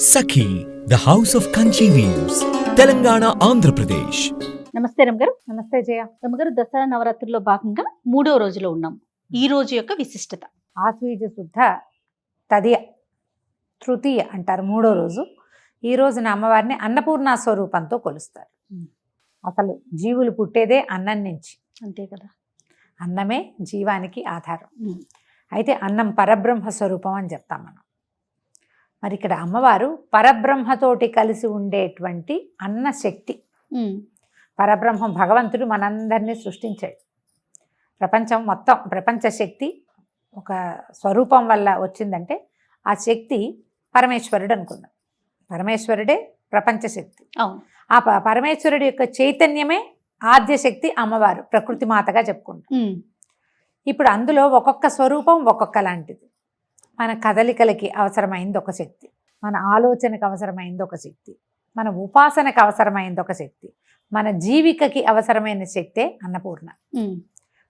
Sakhi the house of Kanchi weaves Telangana Andhra Pradesh. నమస్తే రమగారు. నమస్తే జయ. రమగారు, దసరా నవరాత్రుల్లో భాగంగా 3వ రోజులో ఉన్నాం. ఈ రోజు యొక్క విశిష్టత ఆశ్వీజ శుద్ధ తదియ తృతీయ అంటారు, 3వ రోజు. ఈ రోజున అమ్మవారిని అన్నపూర్ణ స్వరూపంతో కొలుస్తారు. అసలు జీవులు పుట్టేదే అన్నం నుంచి, అంతే కదా. అన్నమే జీవానికి ఆధారం. అయితే అన్నం పరబ్రహ్మ స్వరూపం అని చెప్తాం మనం. మరి ఇక్కడ అమ్మవారు పరబ్రహ్మతోటి కలిసి ఉండేటువంటి అన్న శక్తి. పరబ్రహ్మం భగవంతుడు మనందరినీ సృష్టించాడు. ప్రపంచం మొత్తం, ప్రపంచ శక్తి ఒక స్వరూపం వల్ల వచ్చిందంటే ఆ శక్తి పరమేశ్వరుడు అనుకుందాం. పరమేశ్వరుడే ప్రపంచ శక్తి. అవును. ఆ పరమేశ్వరుడి యొక్క చైతన్యమే ఆద్యశక్తి అమ్మవారు, ప్రకృతి మాతగా చెప్పుకుంటాం. ఇప్పుడు అందులో ఒక్కొక్క స్వరూపం ఒక్కొక్క లాంటిది. మన కదలికలకి అవసరమైంది ఒక శక్తి, మన ఆలోచనకు అవసరమైంది ఒక శక్తి, మన ఉపాసనకు అవసరమైంది ఒక శక్తి, మన జీవికకి అవసరమైన శక్తే అన్నపూర్ణ.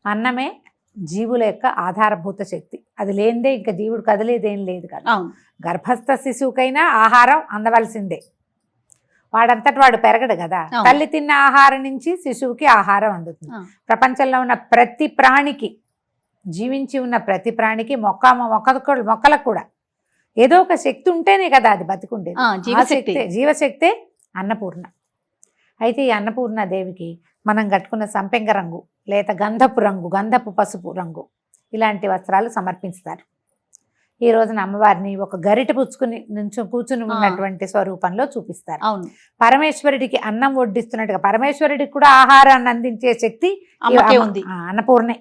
అన్నమే జీవుల యొక్క ఆధారభూత శక్తి. అది లేనిదే ఇంకా జీవుడు కదిలేదేం లేదు కదా. గర్భస్థ శిశువుకైనా ఆహారం అందవలసిందే, వాడంతటి వాడు పెరగడు కదా. తల్లి తిన్న ఆహారం నుంచి శిశువుకి ఆహారం అందుతుంది. ప్రపంచంలో ఉన్న ప్రతి ప్రాణికి, జీవించి ఉన్న ప్రతి ప్రాణికి, మొక్కలకు కూడా ఏదో ఒక శక్తి ఉంటేనే కదా అది బతికుండేది. జీవశక్తే అన్నపూర్ణ. అయితే ఈ అన్నపూర్ణ దేవికి మనం కట్టుకున్న సంపెంగ రంగు, లేక గంధపు రంగు, గంధపు పసుపు రంగు ఇలాంటి వస్త్రాలు సమర్పిస్తారు. ఈ రోజున అమ్మవారిని ఒక గరిట పుచ్చుకుని కూర్చుని ఉన్నటువంటి స్వరూపంలో చూపిస్తారు. పరమేశ్వరుడికి అన్నం వడ్డిస్తున్నట్టుగా పరమేశ్వరుడికి కూడా ఆహారాన్ని అందించే శక్తి అన్నపూర్ణే.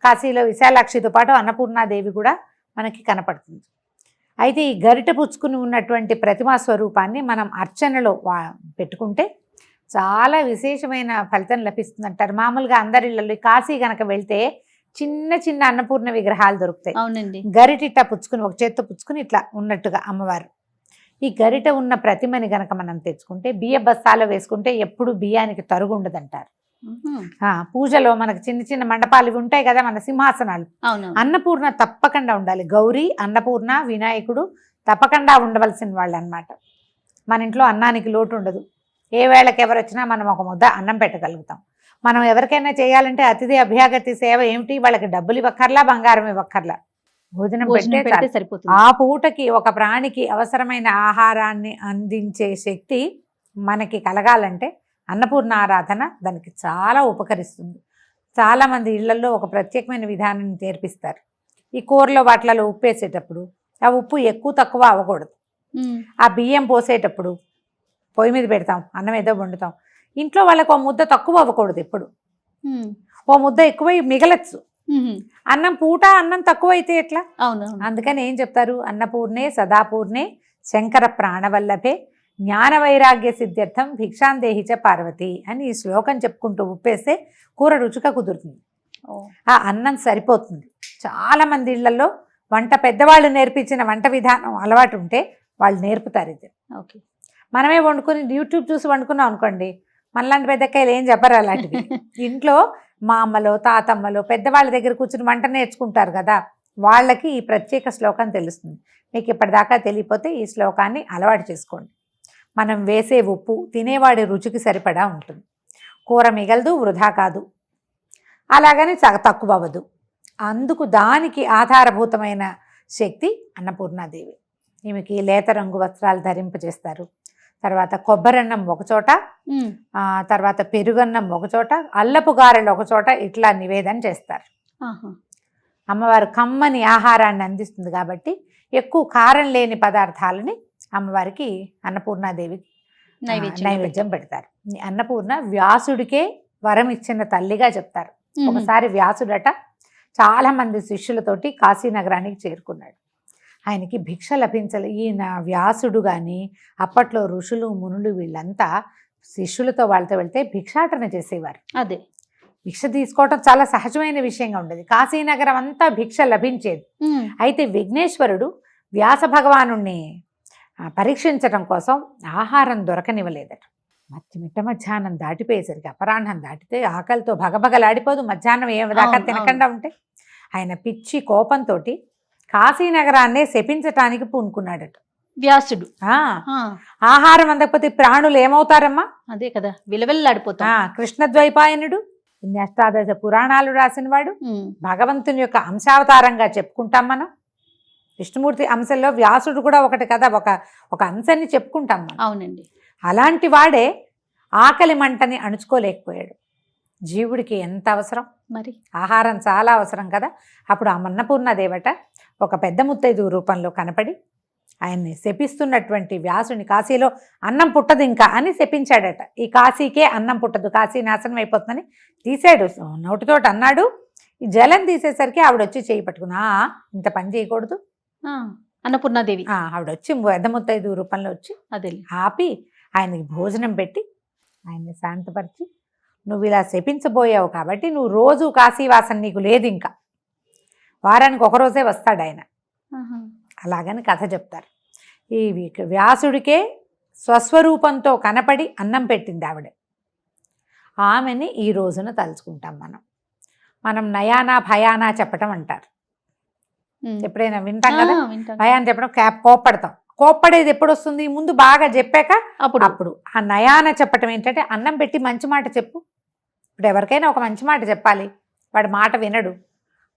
కాశీలో విశాలాక్షితో పాటు అన్నపూర్ణాదేవి కూడా మనకి కనపడుతుంది. అయితే ఈ గరిట పుచ్చుకుని ఉన్నటువంటి ప్రతిమా స్వరూపాన్ని మనం అర్చనలో పెట్టుకుంటే చాలా విశేషమైన ఫలితం లభిస్తుందంటారు. మామూలుగా అందరిళ్ళలో కాశీ గనక వెళ్తే చిన్న చిన్న అన్నపూర్ణ విగ్రహాలు దొరుకుతాయి. అవునండి. గరిట పుచ్చుకుని, ఒక చేత్తో పుచ్చుకుని ఇట్లా ఉన్నట్టుగా అమ్మవారు. ఈ గరిట ఉన్న ప్రతిమని గనక మనం తెచ్చుకుంటే బియ్య బస్తాలో వేసుకుంటే ఎప్పుడు బియ్యానికి తరుగు ఉండదంటారు. పూజలో మనకు చిన్న చిన్న మండపాలు ఇవి ఉంటాయి కదా, మన సింహాసనాలు. అన్నపూర్ణ తప్పకుండా ఉండాలి. గౌరీ, అన్నపూర్ణ, వినాయకుడు తప్పకుండా ఉండవలసిన వాళ్ళు అన్నమాట. మన ఇంట్లో అన్నానికి లోటు ఉండదు. ఏ వేళకి ఎవరు వచ్చినా మనం ఒక ముద్ద అన్నం పెట్టగలుగుతాం. మనం ఎవరికైనా చేయాలంటే అతిథి అభ్యాగతి సేవ ఏమిటి, వాళ్ళకి డబ్బులు ఇవ్వక్కర్లా, బంగారం ఇవ్వక్కర్లా, భోజనం పెడితే సరిపోతుంది. ఆ పూటకి ఒక ప్రాణికి అవసరమైన ఆహారాన్ని అందించే శక్తి మనకి కలగాలంటే అన్నపూర్ణ ఆరాధన దానికి చాలా ఉపకరిస్తుంది. చాలామంది ఇళ్లలో ఒక ప్రత్యేకమైన విధానాన్ని నేర్పిస్తారు. ఈ కూరలో వాటిలలో ఉప్పు వేసేటప్పుడు ఆ ఉప్పు ఎక్కువ తక్కువ అవ్వకూడదు. ఆ బియ్యం పోసేటప్పుడు పొయ్యి మీద పెడతాం, అన్నం ఏదో వండుతాం, ఇంట్లో వాళ్ళకు ఓ ముద్ద తక్కువ అవ్వకూడదు. ఎప్పుడు ఓ ముద్ద ఎక్కువ మిగలచ్చు. అన్నం తక్కువ అయితే ఎట్లా? అందుకని ఏం చెప్తారు, అన్నపూర్ణే సదాపూర్ణే శంకర ప్రాణవల్లభే జ్ఞాన వైరాగ్య సిద్ధ్యర్థం భిక్షాందేహిచ పార్వతి అని ఈ శ్లోకం చెప్పుకుంటూ ఉప్పేస్తే కూర రుచిగా కుదురుతుంది. ఆ అన్నం సరిపోతుంది. చాలా మంది ఇళ్లలో వంట పెద్దవాళ్ళు నేర్పించిన వంట విధానం అలవాటు ఉంటే వాళ్ళు నేర్పుతారు ఇది. మనమే వండుకొని యూట్యూబ్ చూసి వండుకున్నాం అనుకోండి, మనలాంటి పెద్దకాయలు ఏం చెప్పరు అలాంటివి. ఇంట్లో మా అమ్మలో, తాతమ్మలో పెద్దవాళ్ళ దగ్గర కూర్చుని వంట నేర్చుకుంటారు కదా, వాళ్ళకి ఈ ప్రత్యేక శ్లోకం తెలుస్తుంది. మీకు ఇప్పటిదాకా తెలియపోతే ఈ శ్లోకాన్ని అలవాటు చేసుకోండి. మనం వేసే ఉప్పు తినేవాడి రుచికి సరిపడా ఉంటుంది. కూర మిగలదు, వృధా కాదు, అలాగని తక్కువ అవ్వదు. అందుకు దానికి ఆధారభూతమైన శక్తి అన్నపూర్ణాదేవి. ఈమెకి లేత రంగు వస్త్రాలు ధరింపజేస్తారు. తర్వాత కొబ్బరన్నం ఒకచోట, తర్వాత పెరుగన్నం ఒకచోట, అల్లపు గారెలు ఒకచోట ఇట్లా నివేదన చేస్తారు. అమ్మవారు కమ్మని ఆహారాన్ని అందిస్తుంది కాబట్టి ఎక్కువ కారం లేని పదార్థాలని అమ్మవారికి అన్నపూర్ణాదేవికి నైవేద్యం పెడతారు. అన్నపూర్ణ వ్యాసుడికే వరం ఇచ్చిన తల్లిగా చెప్తారు. ఒకసారి వ్యాసుడట చాలా మంది శిష్యులతోటి కాశీనగరానికి చేరుకున్నాడు. ఆయనకి భిక్ష లభించలే. ఈయన వ్యాసుడు కానీ అప్పట్లో ఋషులు మునులు వీళ్ళంతా శిష్యులతో వాళ్ళతో వెళ్తే భిక్షాటన చేసేవారు. అదే భిక్ష తీసుకోవటం చాలా సహజమైన విషయంగా ఉండేది. కాశీనగరం అంతా భిక్ష లభించేది. అయితే విఘ్నేశ్వరుడు వ్యాస భగవానుణ్ణి పరీక్షించడం కోసం ఆహారం దొరకనివ్వలేదట. మిట్ట మధ్యాహ్నం దాటిపోయేసరికి, అపరాహ్నం దాటితే ఆకలితో భగభగలాడిపోదు. మధ్యాహ్నం ఏదాకా తినకుండా ఉంటే ఆయన పిచ్చి కోపంతో కాశీనగరాన్నే శపించటానికి పూనుకున్నాడట. వ్యాసుడు. ఆ, ఆ, ఆహారం అందకపోతే ప్రాణులు ఏమవుతారమ్మా? అదే కదా విలవెల్లాడిపోతాం. కృష్ణద్వైపాయనుడు ఇన్ని అష్టాదశ పురాణాలు రాసినవాడు, ఉమ్, భగవంతుని యొక్క అంశావతారంగా చెప్పుకుంటాం మనం. విష్ణుమూర్తి అంశంలో వ్యాసుడు కూడా ఒకటి కదా, ఒక అంశాన్ని చెప్పుకుంటాం మనం. అవునండి. అలాంటి వాడే ఆకలి మంటని అణుచుకోలేకపోయాడు. జీవుడికి ఎంత అవసరం మరి ఆహారం, చాలా అవసరం కదా. అప్పుడు ఆ అన్నపూర్ణ దేవత ఒక పెద్ద ముత్తైదు రూపంలో కనపడి ఆయన్ని శపిస్తున్నటువంటి వ్యాసుని, కాశీలో అన్నం పుట్టదు ఇంకా అని శపించాడట. ఈ కాశీకే అన్నం పుట్టదు, కాశీ నాశనం అయిపోతుందని తీసాడు, నోటితోటి అన్నాడు. ఈ జలం తీసేసరికి ఆవిడ వచ్చి చేయి పట్టుకున్నా, ఇంత పని చేయకూడదు. ఆ, అన్నపూర్ణాదేవి ఆవిడ వచ్చి పెద్ద ముత్తైదు రూపంలో వచ్చి అదే ఆపి ఆయనకి భోజనం పెట్టి ఆయన్ని శాంతపరిచి, నువ్వు ఇలా శపించబోయావు కాబట్టి నువ్వు రోజు కాశీవాసం నీకు లేదు, ఇంకా వారానికి ఒకరోజే వస్తాడు ఆయన. అలాగని కథ చెప్తారు. ఈ వ్యాసుడికే స్వస్వరూపంతో కనపడి అన్నం పెట్టింది ఆవిడ. ఆమెని ఈ రోజున తలుచుకుంటాం మనం నయానా భయానా చెప్పటం అంటారు. ఎప్పుడైనా వింటాం కదా, భయాన్ని చెప్పడం, కోప్పడతాం. కోప్పడేది ఎప్పుడు వస్తుంది? ముందు బాగా చెప్పాక అప్పుడు ఆ నయాన చెప్పటం ఏంటంటే, అన్నం పెట్టి మంచి మాట చెప్పు. ఇప్పుడు ఎవరికైనా ఒక మంచి మాట చెప్పాలి, వాడి మాట వినడు.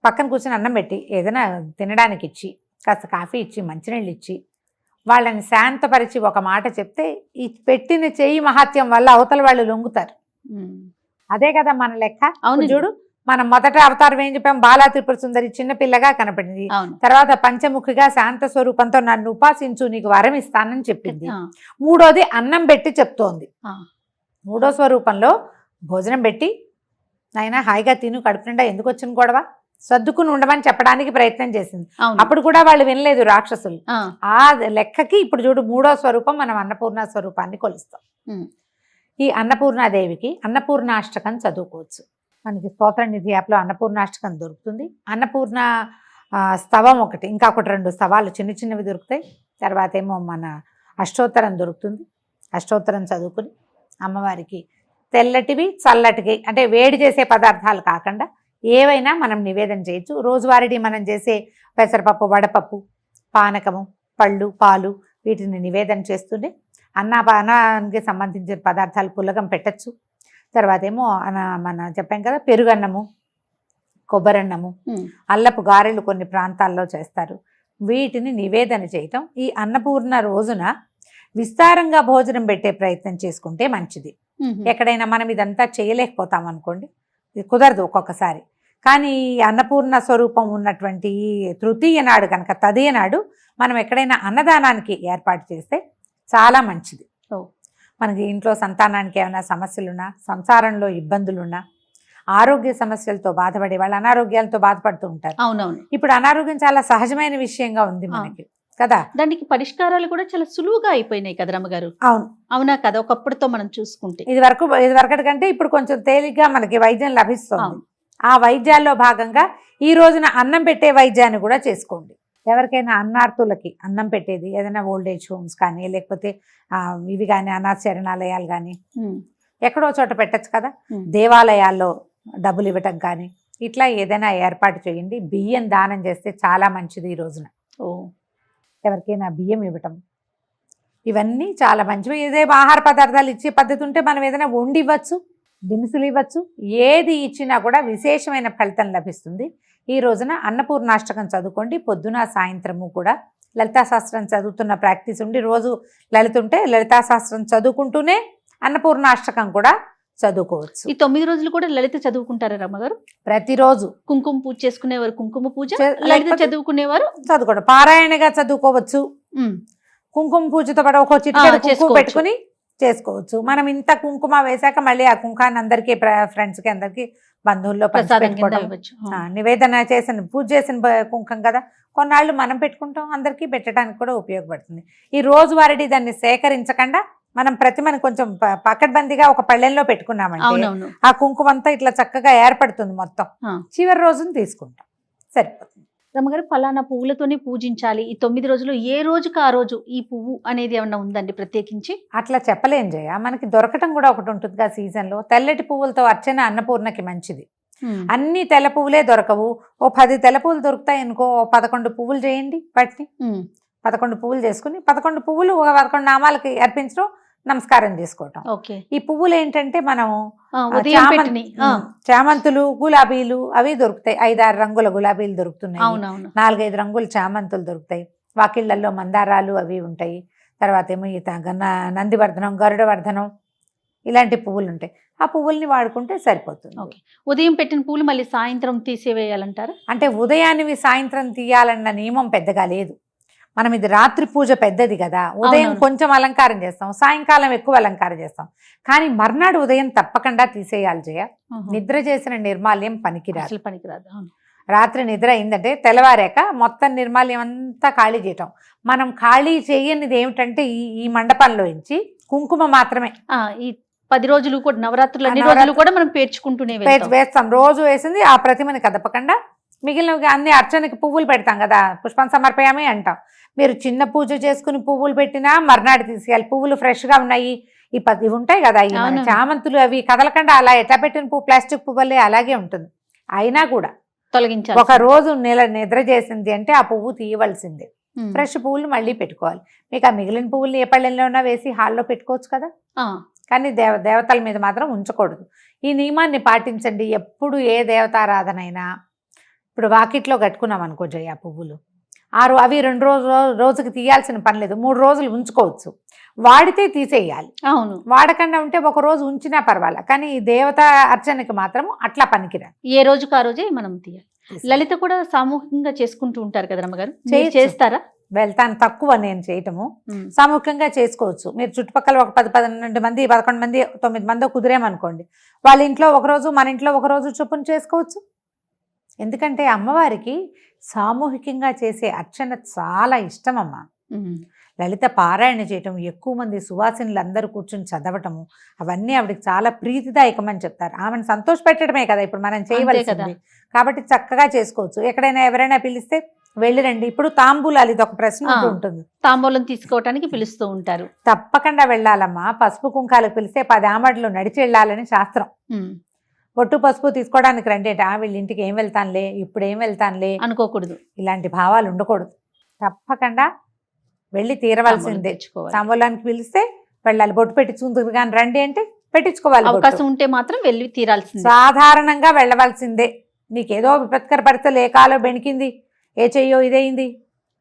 పక్కన కూర్చొని అన్నం పెట్టి ఏదైనా తినడానికి ఇచ్చి, కాస్త కాఫీ ఇచ్చి, మంచినీళ్ళు ఇచ్చి, వాళ్ళని శాంతపరిచి ఒక మాట చెప్తే ఈ పెట్టిన చెయ్యి మహాత్యం వల్ల అవతల వాళ్ళు లొంగుతారు. అదే కదా మన లెక్క. అవును చూడు, మనం మొదట అవతారం ఏం చెప్పాం? బాలా త్రిపుర సుందరి చిన్నపిల్లగా కనపడింది. తర్వాత పంచముఖిగా శాంత స్వరూపంతో నన్ను ఉపాసించు, నీకు వరం ఇస్తానని చెప్పింది. మూడోది అన్నం పెట్టి చెప్తోంది. మూడో స్వరూపంలో భోజనం పెట్టి, నాయనా హాయిగా తిను, కడుపు నిండా ఎందుకు వచ్చిన గొడవ, సర్దుకుని ఉండమని చెప్పడానికి ప్రయత్నం చేసింది. అప్పుడు కూడా వాళ్ళు వినలేదు రాక్షసులు. ఆ లెక్కకి ఇప్పుడు చూడు, మూడో స్వరూపం మనం అన్నపూర్ణ స్వరూపాన్ని కొలుస్తాం. ఈ అన్నపూర్ణాదేవికి అన్నపూర్ణాష్టకం చదువుకోవచ్చు. మనకి స్తోత్ర నిధి యాప్లో అన్నపూర్ణాష్టకం దొరుకుతుంది. అన్నపూర్ణ స్తవం ఒకటి, ఇంకా ఒకటి 2 స్తవాలు చిన్న చిన్నవి దొరుకుతాయి. తర్వాత ఏమో మన అష్టోత్తరం దొరుకుతుంది. అష్టోత్తరం చదువుకుని అమ్మవారికి తెల్లటివి చల్లటివి, అంటే వేడి చేసే పదార్థాలు కాకుండా ఏవైనా మనం నివేదన చేయొచ్చు. రోజువారీ మనం చేసే పెసరపప్పు, వడపప్పు, పానకము, పళ్ళు, పాలు వీటిని నివేదన చేస్తుండే అన్నానికి సంబంధించిన పదార్థాలు పులగం పెట్టచ్చు. తర్వాత ఏమో మన చెప్పాం కదా, పెరుగన్నము, కొబ్బరన్నము, అల్లపు గారెలు కొన్ని ప్రాంతాల్లో చేస్తారు. వీటిని నివేదన చేయటం ఈ అన్నపూర్ణ రోజున విస్తారంగా భోజనం పెట్టే ప్రయత్నం చేసుకుంటే మంచిది. ఎక్కడైనా మనం ఇదంతా చేయలేకపోతాం అనుకోండి, ఇది కుదరదు ఒక్కొక్కసారి. కానీ ఈ అన్నపూర్ణ స్వరూపం ఉన్నటువంటి ఈ తృతీయ నాడు కనుక, తదియ నాడు మనం ఎక్కడైనా అన్నదానానికి ఏర్పాటు చేస్తే చాలా మంచిది. మనకి ఇంట్లో సంతానానికి ఏమైనా సమస్యలున్నా, సంసారంలో ఇబ్బందులున్నా, ఆరోగ్య సమస్యలతో బాధపడే వాళ్ళు అనారోగ్యాలతో బాధపడుతూ ఉంటారు. అవునవును. ఇప్పుడు అనారోగ్యం చాలా సహజమైన విషయంగా ఉంది మనకి కదా. దానికి పరిష్కారాలు కూడా చాలా సులువుగా అయిపోయినాయి కదా రమ్మగారు. అవును, అవునా కదా. ఒకప్పుడుతో మనం చూసుకుంటే ఇది వరకటి కంటే ఇప్పుడు కొంచెం తేలిగ్గా మనకి వైద్యం లభిస్తుంది. ఆ వైద్యాల్లో భాగంగా ఈ రోజున అన్నం పెట్టే వైద్యాన్ని కూడా చేసుకోండి. ఎవరికైనా అన్నార్థులకి అన్నం పెట్టేది, ఏదైనా ఓల్డేజ్ హోమ్స్ కానీ, లేకపోతే ఇవి కానీ అనాథ శరణాలయాలు కానీ ఎక్కడో చోట పెట్టచ్చు కదా. దేవాలయాల్లో డబ్బులు ఇవ్వటం కానీ ఇట్లా ఏదైనా ఏర్పాటు చేయండి. బియ్యం దానం చేస్తే చాలా మంచిది ఈ రోజున. ఎవరికైనా బియ్యం ఇవ్వటం, ఇవన్నీ చాలా మంచివి. ఏదే ఆహార పదార్థాలు ఇచ్చే పద్ధతి ఉంటే మనం ఏదైనా వండి ఇవ్వచ్చు, దినుసులు ఇవ్వచ్చు. ఏది ఇచ్చినా కూడా విశేషమైన ఫలితం లభిస్తుంది. ఈ రోజున అన్నపూర్ణాష్టకం చదువుకోండి. పొద్దున సాయంత్రము కూడా లలితాశాస్త్రం చదువుతున్న ప్రాక్టీస్ ఉండి, రోజు లలిత ఉంటే లలితాశాస్త్రం చదువుకుంటూనే అన్నపూర్ణాష్టకం కూడా చదువుకోవచ్చు. ఈ 9 రోజులు కూడా లలిత చదువుకుంటారా రమ్మగారు? ప్రతిరోజు కుంకుమ పూజ చేసుకునేవారు కుంకుమ పూజ, లలిత చదువుకునేవారు చదువుకోవడం, పారాయణగా చదువుకోవచ్చు. కుంకుమ పూజతో పాటు ఒక చిటికెడు కుంకుమ పెట్టుకుని చేసుకోవచ్చు. మనం ఇంత కుంకుమ వేశాక మళ్ళీ ఆ కుంకాన్ని అందరికీ, ఫ్రెండ్స్కి, అందరికీ, బంధువుల్లో నివేదన చేసిన పూజ చేసిన కుంకం కదా, కొన్నాళ్ళు మనం పెట్టుకుంటాం, అందరికీ పెట్టడానికి కూడా ఉపయోగపడుతుంది. ఈ రోజువారీ దాన్ని సేకరించకుండా మనం ప్రతిమని కొంచెం పకడ్బందీగా ఒక పళ్ళెంలో పెట్టుకున్నామంటే ఆ కుంకుమ అంతా ఇట్లా చక్కగా ఏర్పడుతుంది. మొత్తం చివరి రోజున తీసుకుంటాం, సరిపోతుంది. రమ్మగారు, ఫలానా పువ్వులతోనే పూజించాలి ఈ 9 రోజులు, ఏ రోజుకి ఆ రోజు ఈ పువ్వు అనేది ఏమన్నా ఉందండి ప్రత్యేకించి? అట్లా చెప్పలేం జయ. మనకి దొరకటం కూడా ఒకటి ఉంటుంది కదా సీజన్లో. తెల్లటి పువ్వులతో అర్చన అన్నపూర్ణకి మంచిది. అన్ని తెల్ల పువ్వులే దొరకవు, ఓ 10 తెల్ల పువ్వులు దొరుకుతాయి అనుకో, 11 పువ్వులు చేయండి. వాటిని 11 పువ్వులు చేసుకుని 11 పువ్వులు ఒక 11 నామాలకి అర్పించడం, నమస్కారం చేసుకోవటం. ఓకే. ఈ పువ్వులు ఏంటంటే మనం ఉదయం పెట్టినవి. చామంతులు, గులాబీలు అవి దొరుకుతాయి. 5-6 రంగుల గులాబీలు దొరుకుతున్నాయి, అవునవును. 4-5 రంగుల చామంతులు దొరుకుతాయి. వాకిళ్లలో మందారాలు అవి ఉంటాయి. తర్వాత ఏమో ఈ నందివర్ధనం, గరుడవర్ధనం ఇలాంటి పువ్వులు ఉంటాయి. ఆ పువ్వుల్ని వాడుకుంటే సరిపోతుంది. ఓకే. ఉదయం పెట్టిన పూలు మళ్ళీ సాయంత్రం తీసేవేయాలంటారు? అంటే ఉదయాన్నివి సాయంత్రం తీయాలన్న నియమం పెద్దగా లేదు. మనం ఇది రాత్రి పూజ పెద్దది కదా, ఉదయం అవునవును. కొంచెం అలంకారం చేస్తాం, సాయంకాలం ఎక్కువ అలంకారం చేస్తాం. కానీ మర్నాడు ఉదయం తప్పకుండా తీసేయాలి జయ. నిద్ర చేసిన నిర్మాల్యం పనికిరాదు. అసలు పనికిరాదు. అవును. రాత్రి నిద్ర అయిందంటే తెల్లవారాక మొత్తం నిర్మాల్యం అంతా ఖాళీ చేయటం. మనం ఖాళీ చేయనిది ఏమిటంటే ఈ మండపంలో నుంచి కుంకుమ మాత్రమే. ఈ 10 రోజులు కూడా, నవరాత్రులు అన్ని రోజులు కూడా మనం పేర్చుకుంటూనే వేస్తాం. రోజు వేసింది ఆ ప్రతిమని కదపకుండా మిగిలిన అన్ని అర్చనకి పువ్వులు పెడతాం కదా, పుష్పం సమర్పయామి అంటాం. మీరు చిన్న పూజ చేసుకుని పువ్వులు పెట్టినా మర్నాడు తీసేయాలి. పువ్వులు ఫ్రెష్గా ఉన్నాయి. ఇవి ఉంటాయి కదా, ఈ మన చామంతులు అవి కదలకుండా అలా ఎట్లా పెట్టిన పువ్వు ప్లాస్టిక్ పువ్వులే అలాగే ఉంటుంది. అయినా కూడా తొలగించాలి. ఒక రోజు నిద్ర చేసింది అంటే ఆ పువ్వు తీయవలసిందే. ఫ్రెష్ పువ్వులు మళ్ళీ పెట్టుకోవాలి. మీకు ఆ మిగిలిన పువ్వులు ఏ పళ్ళెంలో ఉన్నా వేసి హాల్లో పెట్టుకోవచ్చు కదా, కానీ దేవతల మీద మాత్రం ఉంచకూడదు. ఈ నియమాన్ని పాటించండి. ఎప్పుడు ఏ దేవతారాధన అయినా, ఇప్పుడు వాకిట్లో కట్టుకున్నాం అనుకో జయ, పువ్వులు అవి 2 రోజుకి తీయాల్సిన పని లేదు. 3 రోజులు ఉంచుకోవచ్చు. వాడితే తీసేయాలి. అవును. వాడకుండా ఉంటే ఒక రోజు ఉంచినా పర్వాలా, కానీ ఈ దేవతా అర్చనకి మాత్రం అట్లా పనికిరాదు. ఏ రోజుకి ఆ రోజే మనం తీయాలి. లలిత కూడా సామూహికంగా చేసుకుంటూ ఉంటారు కదా రమ్మగారు, చేస్తారా? వెళ్తాను, తక్కువ నేను చేయటము. సామూహికంగా చేసుకోవచ్చు. మీరు చుట్టుపక్కల ఒక 10-12 మంది, 11 మంది, 9 మంది కుదిరేమనుకోండి, వాళ్ళ ఇంట్లో ఒకరోజు, మన ఇంట్లో ఒకరోజు చొప్పున చేసుకోవచ్చు. ఎందుకంటే అమ్మవారికి సామూహికంగా చేసే అర్చన చాలా ఇష్టం అమ్మ. లలిత పారాయణ చేయటం, ఎక్కువ మంది సువాసినులు అందరూ కూర్చుని చదవటము, అవన్నీ ఆవిడకి చాలా ప్రీతిదాయకం అని చెప్తారు. ఆమెను సంతోషపెట్టడమే కదా ఇప్పుడు మనం చేయవలసింది. కాబట్టి చక్కగా చేసుకోవచ్చు. ఎక్కడైనా ఎవరైనా పిలిస్తే వెళ్ళిరండి. ఇప్పుడు తాంబూలాలు, ఇది ఒక ప్రశ్న ఉంటుంది. తాంబూలం తీసుకోవటానికి పిలుస్తూ ఉంటారు. తప్పకుండా వెళ్ళాలమ్మా. పసుపు కుంకాలకు పిలిస్తే 10 ఆమడ్లు నడిచి వెళ్ళాలని శాస్త్రం. బొట్టు పసుపు తీసుకోవడానికి రండి అంటే వీళ్ళ ఇంటికి ఏం వెళ్తానులే, ఇప్పుడు ఏం వెళ్తానులే అనుకోకూడదు. ఇలాంటి భావాలు ఉండకూడదు. తప్పకుండా వెళ్ళి తీరవలసిందే. తాంబూలానికి పిలిస్తే వెళ్ళాలి. బొట్టు పెట్టించుకుంటుంది కానీ రండి అంటే పెట్టించుకోవాలి. అవకాశం ఉంటే మాత్రం వెళ్ళి తీరాల్సిందే. సాధారణంగా వెళ్ళవలసిందే. నీకేదో విపత్కర పరిస్థితులు, ఏ కాలో బెణికింది, ఏ చెయ్యో ఇదైంది,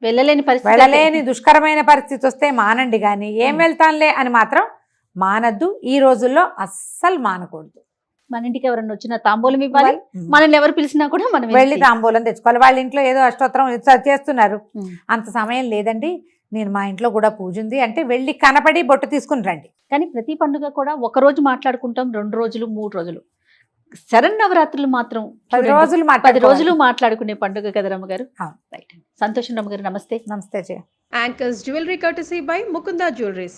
వెళ్ళలేని దుష్కరమైన పరిస్థితి వస్తే మానండి, కానీ ఏం వెళ్తానులే అని మాత్రం మానద్దు. ఈ రోజుల్లో అస్సలు మానకూడదు. మన ఇంటికి ఎవరన్నా వచ్చినా తాంబూలం ఇవ్వాలి. మనల్ని ఎవరు పిలిచినా కూడా మనం వెళ్ళి తాంబూలం తెచ్చుకోవాలి. వాళ్ళ ఇంట్లో ఏదో అష్టోత్తరం చేస్తున్నారు, అంత సమయం లేదండి, నేను మా ఇంట్లో కూడా పూజ ఉంది అంటే వెళ్ళి కనపడి బొట్టు తీసుకుని రండి. కానీ ప్రతి పండుగ కూడా 1 రోజు మాట్లాడుకుంటాం, 2 రోజులు, 3 రోజులు. శరన్నవరాత్రులు మాత్రం 10 రోజులు మాట్లాడుకునే పండుగ కదా రమ్మగారు. సంతోషం రమ్మగారు. నమస్తే. నమస్తే. Anchors Jewelry courtesy by Mukunda Jewelries.